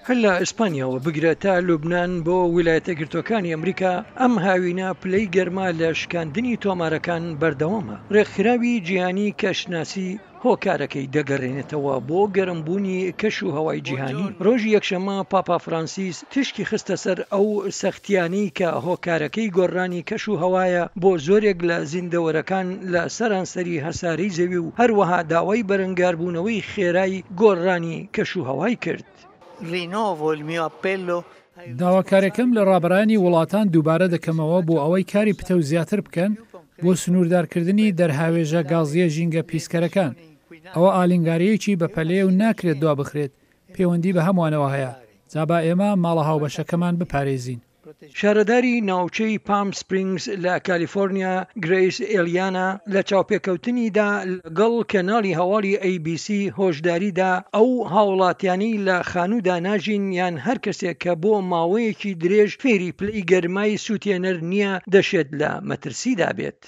هەر لە ئیسپانیاوە بگرە تا لوبناان بۆ ویلایەتە گرتوەکانی ئەمریکا ئەم هاوینە پلەی گەرما لە شکاندنی تۆمارەکان بەردەوامە. ڕێکخراوی جیهانی کەشناسی هۆکارەکەی دەگەڕێنێتەوە بۆ گەرمبوونی کەش و هەوای جیهانی. ڕۆژی یەکشەممە پاپا فرانسیس تشکی خستە سەر ئەو سەختیانەی کە هۆکارەکەی گۆڕانی کەش و هەوایە بۆ زۆرێک لە زیندەوەرەکان لە سەرانسەری هەسارەی زەوی و هەروەها داوای بەرەنگاربوونەوەی خێرای گۆڕانی کەش و هەوای کرد. داواکاریەکەم لە ڕابەرانی وڵاتان دووبارە دەکەمەوە بۆ ئەوەی کاری پتە و زیاتر بکەن بۆ سنووردارکردنی دەرهاوێژە گازیە ژینگە پیسکەرەکان. ئەوە ئالینگاریەکی بەپەلەیە و ناکرێت دوا بخرێت، پەیوەندی بە هەمووانەوە هەیە. جابا ئێمە ماڵە هاوبەشەکەمان بپارێزین. شارەداری ناوچەی پام سپرینگز لە کالیفۆرنیا گریس ئێلیانە لە چاوپێکەوتنیدا لەگەڵ کەناڵی هەواڵی ABC هۆشداریدا ئەو هاوڵاتیانەی لە خانوودا ناژین یان هەر کەسێک کە بۆ ماوەیەکی درێژ فێری پلەی گەرمای سووتێنەر نییە دەشێت لە مەترسیدا بێت.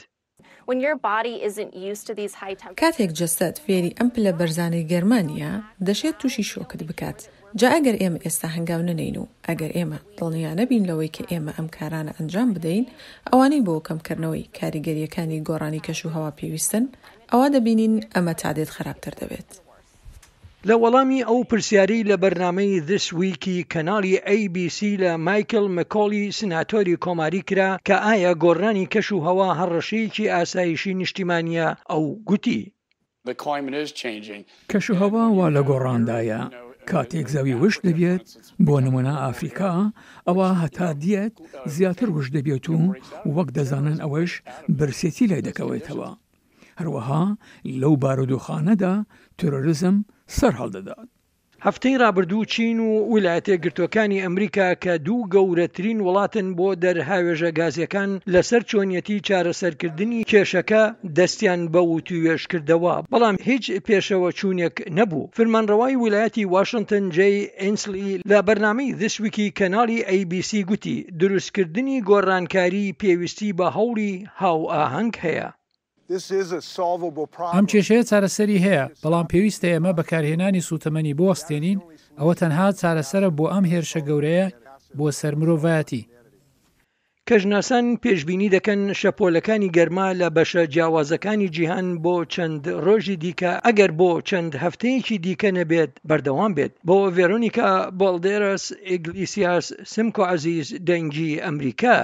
کاتێک جەستەت فێری ئەم پلە بەرزانەی گەرمانیە دەشێت تووشی شۆکت بکات. جا ئەگەر ئێمە ئێستا هەنگاو نەنین و ئەگەر ئێمە دڵنیا نەبین لەوەی کە ئێمە ئەم کارانە ئەنجام بدەین، ئەوانەی بۆ کەمکردنەوەی کاریگەریەکانی گۆڕانی کەش و هەوا پێویستن، ئەوە دەبینین ئەمە تا دێت خراپتر دەبێت. لە وەڵامی ئەو پرسیارەی لە بەرنامەی This Weekی کەناڵی ABC لە مایکل مەکۆلی سناتۆری کۆماری کرا کە ئایا گۆڕانی کەش و هەوا هەڕەشەیەکی ئاسایشی نیشتیمانیە، ئەو گوتی کەش و هەوا وا لە گۆڕاندایە. کاتێک زەوی وشت دەبێت بۆ نمونە ئافریقا، ئەوە هەتا دیێت زیاتر وشت دەبێت و وەک دەزانن ئەوەش برسێتی لای دەکەوێتەوە. هەروەها لەو بارودۆخانەدا تۆرۆریزم سەر هەڵدەدات. هەفتەی ڕابردوو چین و ویلایەتە گرتوەکانی ئەمریکا کە دوو گەورەترین وڵاتن بۆ دەرهاوێژە گازیەکان لەسەر چۆنیەتی چارەسەرکردنی کێشەکە دەستیان بە وتوێژ کردەوە، بەڵام هیچ پێشەوە چوونێک نەبوو. فرمانڕەوای ویلایەتی واشنگتن جێی ئینسلی لە بەرنامەی This Weekی کەناڵی ABC گوتی دروستکردنی گۆڕانکاری پێویستی بە هەوڵی هاو ئاهەنگ هەیە. ئەم کێشەیە چارەسەری هەیە، بەڵام پێویستە ئێمە بەکارهێنانی سوتەمەنی بوەستێنین. ئەوە تەنها چارەسەرە بۆ ئەم هێرشە گەورەیە بۆ سەر مرۆڤایەتی. کەژناسان پێشبینی دەکەن شەپۆلەکانی گەرما لە بەشە جیاوازەکانی جیهان بۆ چەند ڕۆژی دیکە ئەگەر بۆ چەند هەفتەیەکی دیکە نەبێت بەردەوام بێت. بۆ ڤێرۆنیکا بالدێرەس ئیگلیسیاس سمکۆ عەزیز دەنگی ئەمریکا.